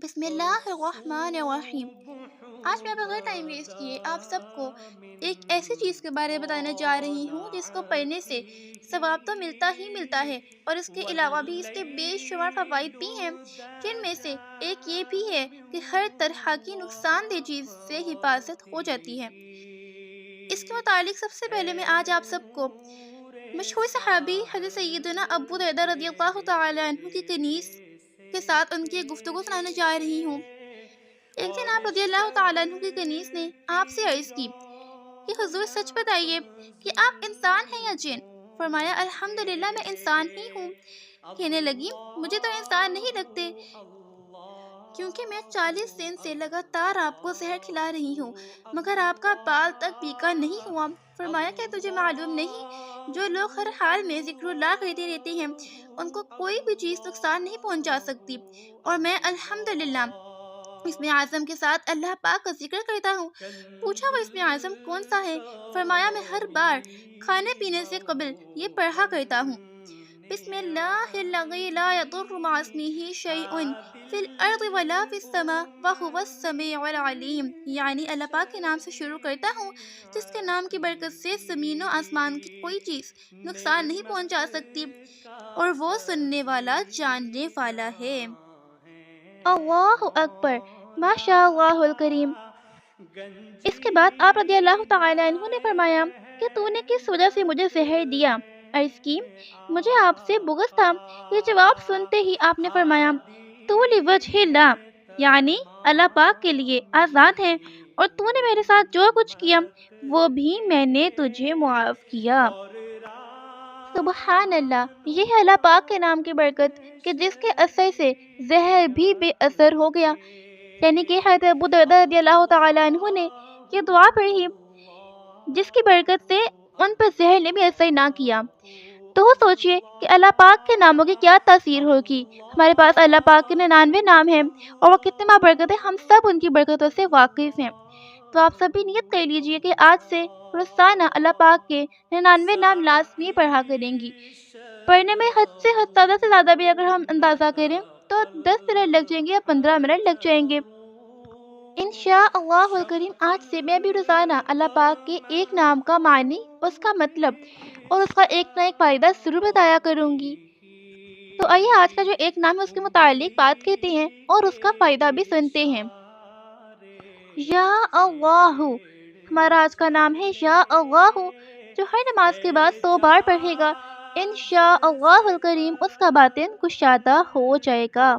بسم اللہ الرحمن الرحیم۔ آج میں بغیر ٹائم ویسٹ کیے آپ سب کو ایک ایسی چیز کے بارے میں بتانے جا رہی ہوں جس کو پڑھنے سے ثواب تو ملتا ہی ملتا ہے، اور اس کے علاوہ بھی اس کے بے شمار فوائد بھی ہیں، جن میں سے ایک یہ بھی ہے کہ ہر طرح کی نقصان دہ چیز سے حفاظت ہو جاتی ہے۔ اس کے متعلق سب سے پہلے میں آج آپ سب کو مشہور صحابی حضرت سیدنا ابو ہریرہ رضی اللہ تعالی عنہ کی کنیز کے ساتھ ان کی ایک گفتگو سنانے جا رہی ہوں۔ ایک دن آپ رضی اللہ تعالیٰ عنہ کی کنیز نے آپ سے عرض کی کہ حضور سچ بتائیے کہ آپ انسان ہیں یا جن؟ فرمایا الحمدللہ میں انسان ہی ہوں۔ کہنے لگی مجھے تو انسان نہیں لگتے، کیونکہ میں 40 دن سے لگاتار آپ کو زہر کھلا رہی ہوں، مگر آپ کا بال تک پیکا نہیں ہوا۔ فرمایا کیا تجھے معلوم نہیں جو لوگ ہر حال میں ذکر اللہ کرتے رہتے ہیں ان کو کوئی بھی چیز نقصان نہیں پہنچا سکتی، اور میں الحمدللہ اسم اعظم کے ساتھ اللہ پاک کا ذکر کرتا ہوں۔ پوچھا وہ اسم اعظم کون سا ہے؟ فرمایا میں ہر بار کھانے پینے سے قبل یہ پڑھا کرتا ہوں، بسم اللہ الذی لا یضر مع اسمہ شیء فی الارض ولا فی السماء وہو السمیع العلیم، یعنی اللہ پاک کے نام سے شروع کرتا ہوں جس کے نام کی برکت سے زمین و آسمان کی کوئی چیز نقصان نہیں پہنچا سکتی، اور وہ سننے والا جاننے والا ہے۔ اللہ اکبر، ماشاء اللہ الکریم۔ اس کے بعد آپ رضی اللہ تعالی عنہ نے فرمایا کہ تو نے کس وجہ سے مجھے زہر دیا؟ عرض کی مجھے آپ سے بغض تھا۔ یہ جواب سنتے ہی آپ نے فرمایا تو لوجہ اللہ، یعنی اللہ پاک کے لیے آزاد ہے، اور تو نے میرے ساتھ جو کچھ کیا وہ بھی میں نے تجھے معاف کیا۔ سبحان اللہ، یہ ہے اللہ پاک کے نام کی برکت کہ جس کے اثر سے زہر بھی بے اثر ہو گیا، یعنی کہ حضرت ابو ہریرہ رضی اللہ تعالی عنہ نے یہ دعا پڑھی جس کی برکت سے ان پر زہر نے بھی اثر نہ کیا۔ تو سوچئے کہ اللہ پاک کے ناموں کی کیا تاثیر ہوگی۔ ہمارے پاس اللہ پاک کے 99 نام ہیں اور وہ کتنے برکت ہے، ہم سب ان کی برکتوں سے واقف ہیں۔ تو آپ سب بھی نیت کر لیجئے کہ آج سے روزانہ اللہ پاک کے 99 نام لازمی پڑھا کریں گی۔ پڑھنے میں حد سے زیادہ بھی اگر ہم اندازہ کریں تو 10 منٹ لگ جائیں گے یا 15 منٹ لگ جائیں گے۔ انشاء اللہ الکریم آج سے میں بھی روزانہ اللہ پاک کے ایک نام کا معنی، اس کا مطلب اور اس کا ایک نہ ایک فائدہ ضرور بتایا کروں گی۔ تو آئیے آج کا جو ایک نام ہے اس کے متعلق بات کرتے ہیں اور اس کا فائدہ بھی سنتے ہیں۔ یا اللہ، ہمارا آج کا نام ہے یا اللہ، جو ہر نماز کے بعد 100 بار پڑھے گا انشاء اللہ الکریم اس کا باطن کشادہ ہو جائے گا۔